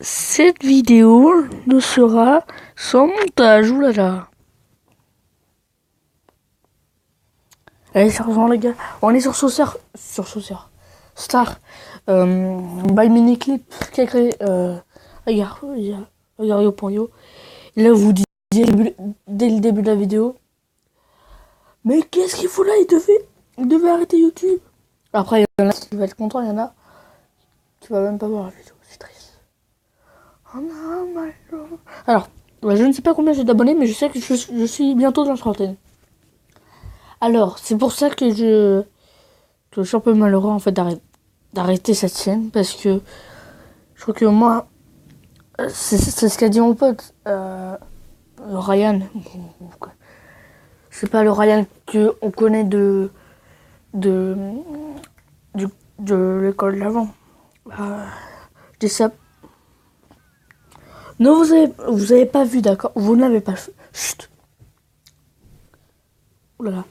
Cette vidéo ne sera sans montage, oulala. Allez, sérieusement les gars, on est sur Star, by Miniclip qui a créé, regarde Yo.io. Et là, vous disiez dès le début de la vidéo, mais qu'est-ce qu'il fout là, il devait arrêter YouTube. Après, il y en a qui va être content, il y en a qui va même pas voir la vidéo, c'est triste. Oh non, my love. Alors, je ne sais pas combien j'ai d'abonnés, mais je sais que je suis bientôt dans la trentaine. Alors, c'est pour ça que je suis un peu malheureux en fait d'arrêter cette chaîne, parce que je crois que moi, c'est ce qu'a dit mon pote, Ryan. C'est pas le Ryan que on connaît de l'école d'avant. Je dis ça. Non, vous avez pas vu, d'accord? Vous n'avez pas vu. Chut. Oulala.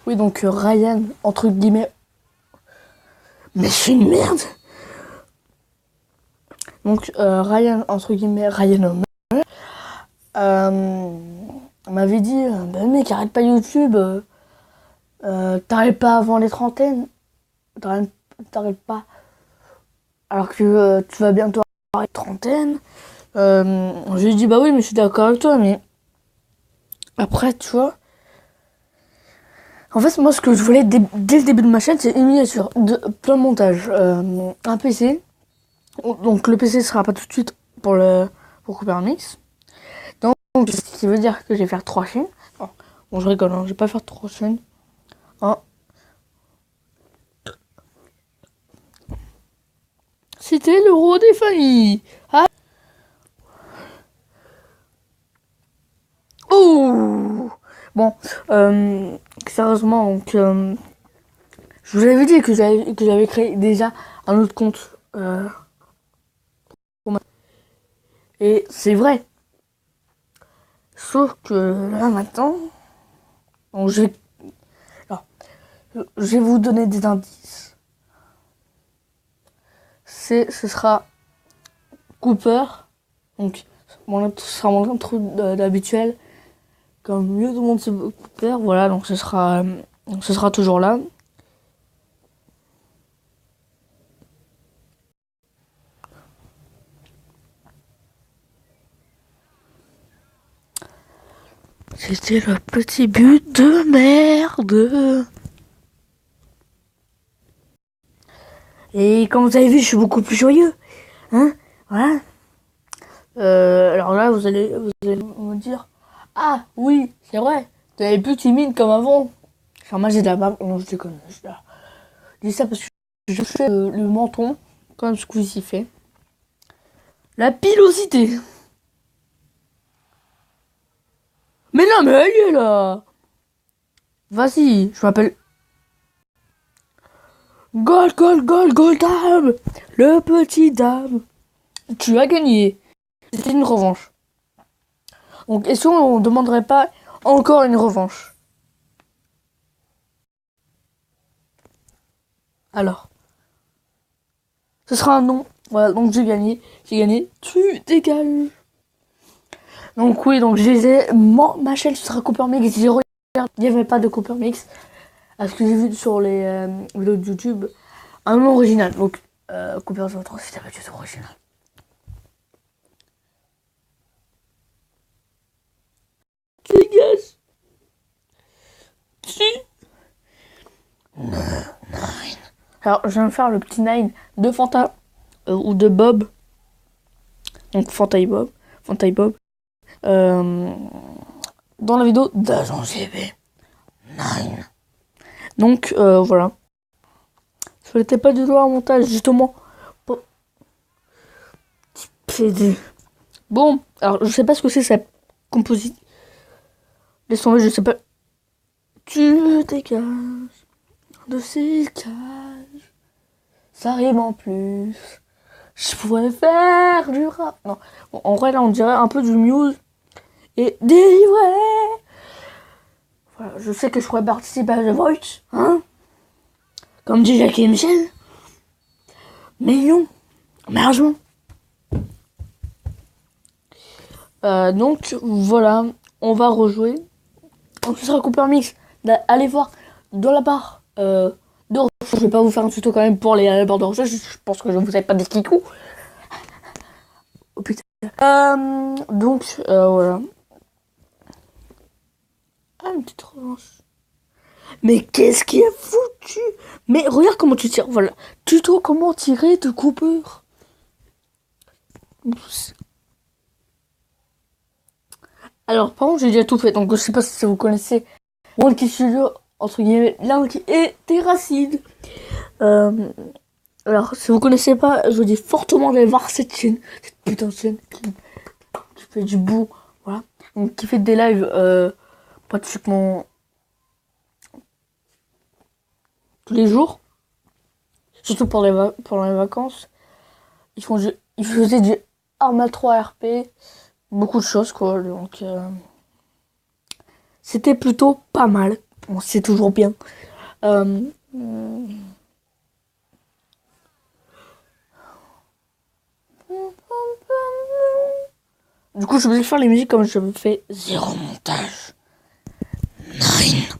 Oui, donc Ryan, entre guillemets. Mais je suis une merde. Donc Ryan, entre guillemets, Ryan Homer, m'avait dit, bah mec, arrête pas YouTube, t'arrêtes pas avant les trentaines, t'arrêtes pas, alors que tu vas bientôt avoir les trentaines. Je lui ai dit, bah oui, mais je suis d'accord avec toi, mais après, tu vois, en fait, moi, ce que je voulais dès le début de ma chaîne, c'est une miniature, plein de montage, un PC. Donc le PC sera pas tout de suite pour couper un mix. Donc ce qui veut dire que je vais faire 3 chaînes. Bon, je rigole, hein, je vais pas faire 3 chaînes. Hein. C'était l'euro des familles. Ah. Oh. Bon, sérieusement, donc je vous avais dit que j'avais créé déjà un autre compte. Et c'est vrai. Sauf que là maintenant, donc je vais vous donner des indices. Ce sera Cooper, donc ce sera mon intro d'habituel, comme mieux tout le monde sait Cooper, voilà, donc ce sera toujours là. C'était le petit but de merde. Et comme vous avez vu, je suis beaucoup plus joyeux. Hein? Voilà. Alors là, vous allez me dire, ah oui, c'est vrai, t'es plus timide comme avant. Enfin, moi j'ai de la barbe. Non, je déconne. Je dis ça parce que je fais le menton, comme Squeezie fait. La pilosité. Mais non, mais elle est là. Vas-y, je m'appelle Gold, le petit dame. Tu as gagné. C'était une revanche. Donc, est-ce qu'on ne demanderait pas encore une revanche? Alors, ce sera un non. Voilà, donc j'ai gagné. Tu dégages. Donc oui, donc ma chaîne sera Cooper Mix 0. Il n'y avait pas de Cooper Mix. À ce que j'ai vu sur les vidéos de YouTube, un nom original. Donc Cooper 03, c'était pas du tout original. Tu dégages. Nine. Alors, je viens de faire le petit Nine de Fanta ou de Bob. Donc Fanta et Bob. Dans la vidéo d'Agent GB 9. Donc voilà. Ce n'était pas du tout un montage, justement. PD. Bon, alors je sais pas ce que c'est cette composite. Laisse tomber, je sais pas. Tu dégages de ces cages. Ça rime en plus. Je pourrais faire du rap. Non, bon, en vrai là on dirait un peu du Muse. Et délivré. Voilà, je sais que je pourrais participer à The Voice, hein. Comme dit Jackie et Michel. Mais non. Largement. Donc voilà, on va rejouer. Donc ce sera Cooper Mix. Allez voir dans la barre de recherche. Je vais pas vous faire un tuto quand même pour les barres de recherche. Je pense que je vous avais pas des kikou. Oh putain. Donc voilà. Ah, une petite revanche. Mais qu'est-ce qui est foutu? Mais regarde comment tu tires. Voilà. Tuto comment tirer de Cooper. Alors, par contre, j'ai déjà tout fait. Donc, je sais pas si vous connaissez Monkey Studio, entre guillemets, Link et Terracid. Alors, si vous connaissez pas, je vous dis fortement d'aller voir cette chaîne. Cette putain de chaîne qui fait du beau. Voilà. Donc, qui fait des lives pratiquement tous les jours. Surtout pour pendant les vacances. Ils faisaient du Arma 3 RP. Beaucoup de choses, quoi. Donc, c'était plutôt pas mal. Bon, c'est toujours bien. Du coup, je vais faire les musiques comme je fais zéro montage. 9.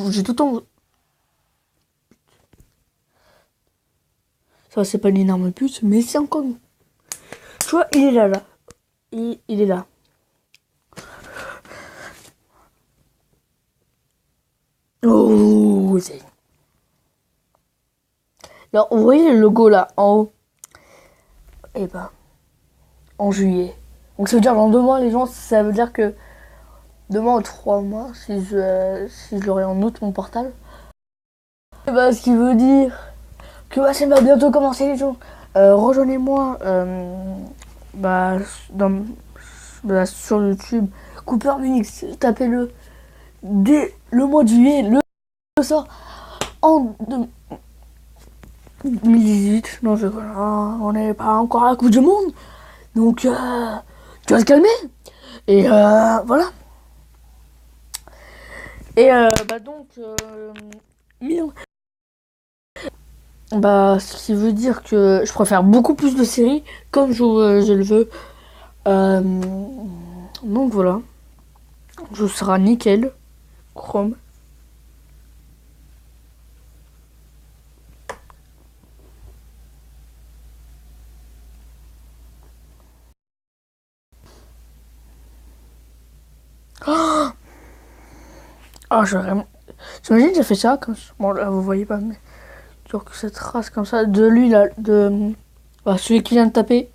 J'ai tout le temps... Ça, c'est pas une énorme pute, mais c'est encore... Tu vois, il est là. Il est là. Oh, c'est... Alors, vous voyez le logo là, en haut? Eh ben, en juillet. Donc ça veut dire dans 2 mois, les gens, ça veut dire que 2 mois ou 3 mois, si je l'aurai en août, mon portable. Et bah, ce qui veut dire que bah, ça va bientôt commencer les gens. Rejoignez-moi sur YouTube. Cooper Mix, tapez-le. Dès le mois de juillet, le sort en 2018. Non, on n'est pas encore à la Coupe du Monde. Donc, tu vas te calmer. Et voilà. Et merde. Ce qui veut dire que je préfère beaucoup plus de séries comme je le veux. Donc voilà. Je serai nickel. Chrome. Ah, j'imagine j'ai fait ça comme ça. Bon là vous voyez pas, mais genre que cette trace comme ça de lui là, celui qui vient de taper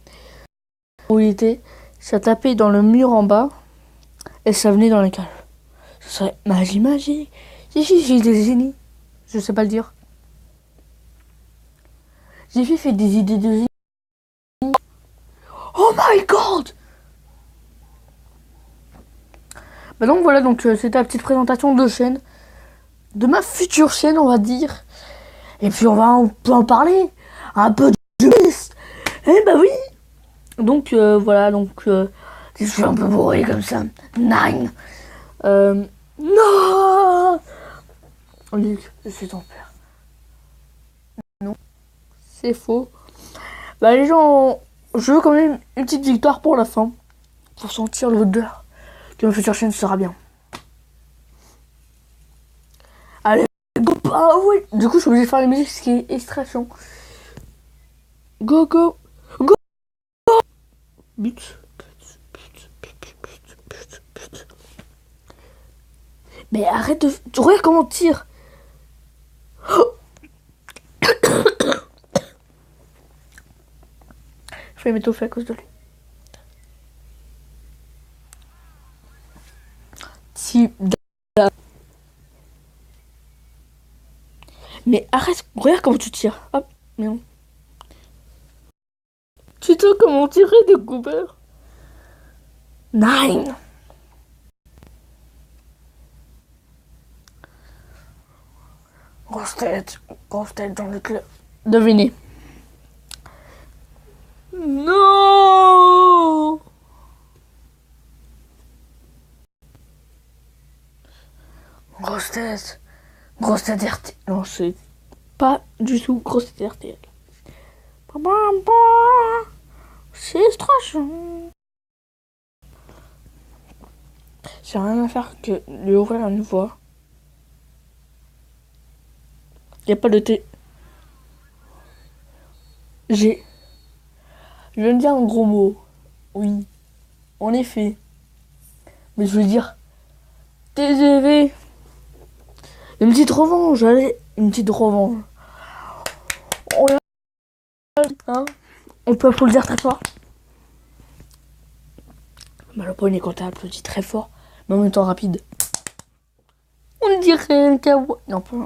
où il était, ça tapait dans le mur en bas et ça venait dans les cages. Ce serait magique. J'ai des génies. Je sais pas le dire. J'ai fait des idées de génie. Oh my god! Donc voilà, donc c'était la petite présentation de chaîne. De ma future chaîne, on va dire. Et puis on peut en parler. Un peu de liste. Eh bah oui! Donc voilà, donc je suis un peu bourré comme ça. 9. Non! Luc, je suis ton père. Non, c'est faux. Les gens, je veux quand même une petite victoire pour la fin. Pour sentir l'odeur que ma future chaîne sera bien. Allez, go! Ah oui! Du coup, je suis obligé de faire la musique, ce qui est extra chiant. Go, go! Go! But. Mais arrête de... Tu regardes comment on tire. Je vais m'étouffer à cause de lui. Mais arrête, regarde comment tu tires. Hop, non. Tu sais comment tirer de Cooper? 9. Grosse tête dans le club. Devinez. Non! Grosse tête RT. Non, c'est Pas du tout grosse RTL. C'est stressant. J'ai rien à faire que lui ouvrir une voix. Y a pas de thé. Je viens de dire un gros mot. Oui. En effet. Mais je veux dire TGV. Une petite revanche, allez. Une petite revanche. On hein, on peut applaudir très fort. Bah, le point est quand t'as applaudi très fort, mais en même temps rapide. On dirait un cowboy. Non, pas.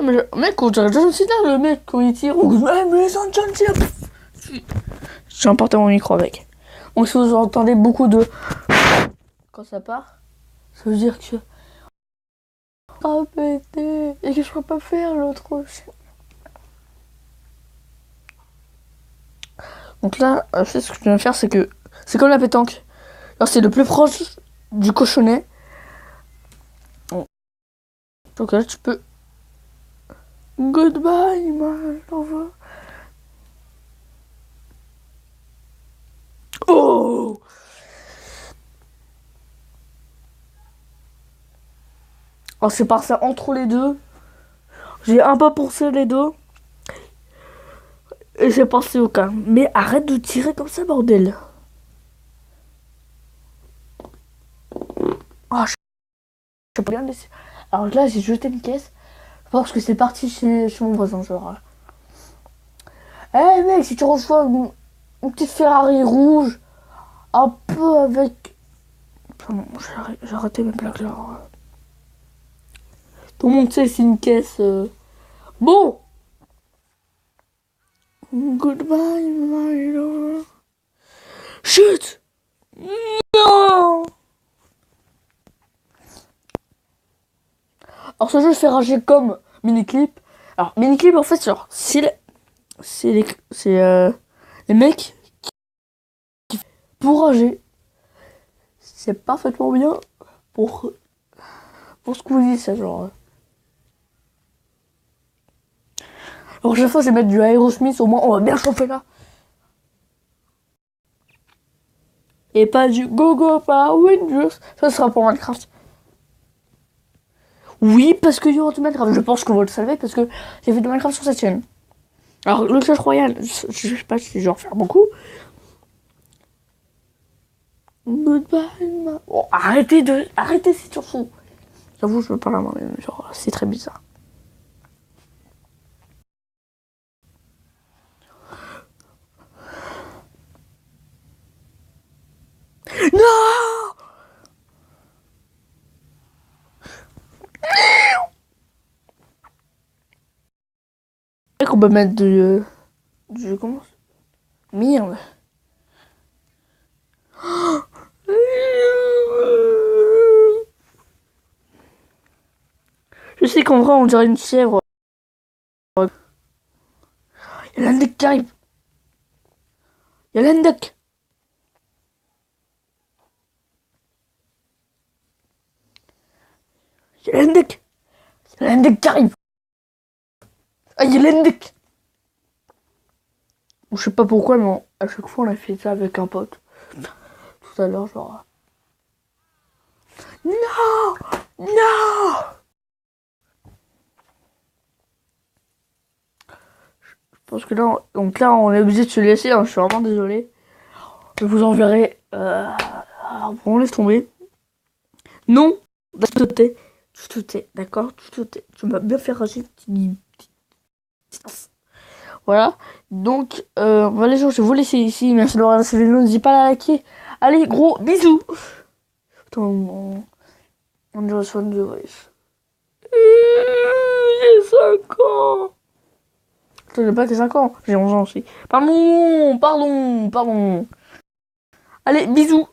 Mec, on dirait John Cena, le mec, quand il tire. Mais sans John Cena. J'ai emporté mon micro avec. Donc, si vous entendez beaucoup de. Quand ça part, ça veut dire que. Ah, pété. Et que je peux pas faire l'autre. Donc là, ce que je viens de faire, c'est que. C'est comme la pétanque. Alors, c'est le plus proche du cochonnet. Donc là, tu peux. Goodbye, my lover. Oh! Alors, c'est passé entre les deux. J'ai un pas poussé les deux. Et c'est passé au calme. Mais arrête de tirer comme ça, bordel. Oh, je peux bien laisser. Alors là, j'ai jeté une caisse. Je pense que c'est parti chez mon voisin, genre. Eh mec, si tu reçois une petite Ferrari rouge, un peu avec. Pardon, j'ai arrêté mes plaques là. Tout le monde sait, c'est une caisse. Bon! Goodbye, my lover. Chut! Non! Alors ce jeu fait rager comme Miniclip. Alors Miniclip en fait genre c'est les mecs qui pour rager. C'est parfaitement bien pour ce que vous dites ça genre. Alors chaque fois je vais mettre du Aerosmith, au moins on va bien chauffer là. Et pas du Go Go Power Rangers. Ça sera pour Minecraft. Oui, parce qu'il y aura du Minecraft. Je pense que vous le savez parce que j'ai fait du Minecraft sur cette chaîne. Alors, le Clash Royale, je sais pas si je vais en faire beaucoup. Goodbye, oh, arrêtez ces chansons. J'avoue, je veux pas la main, mais genre, c'est très bizarre. Non! Et qu'on peut mettre du comment? Merde. Je sais qu'en vrai, on dirait une chèvre. Il y a l'Indec qui arrive. Il y a l'Indec. Il y a l'Indec. Il y a l'Indec qui arrive. Ah, il y a l'Indec. Je sais pas pourquoi, mais à chaque fois, on a fait ça avec un pote. Tout à l'heure, genre. Non! Non! Je pense que là, donc là, on est obligé de se laisser. Hein, je suis vraiment désolé. Je vous enverrai. On laisse tomber. Non, tout est, d'accord, tout est. Tu m'as bien fait rager. Voilà. Donc, voilà les gens, je vais vous laisser ici. Merci de regarder cette vidéo. N'hésitez pas à la liker. Allez, gros bisous. Attends, on dirait sur The Voice. J'ai 5 ans. Je n'ai pas que 5 ans. J'ai 11 ans aussi. Pardon. Allez, bisous.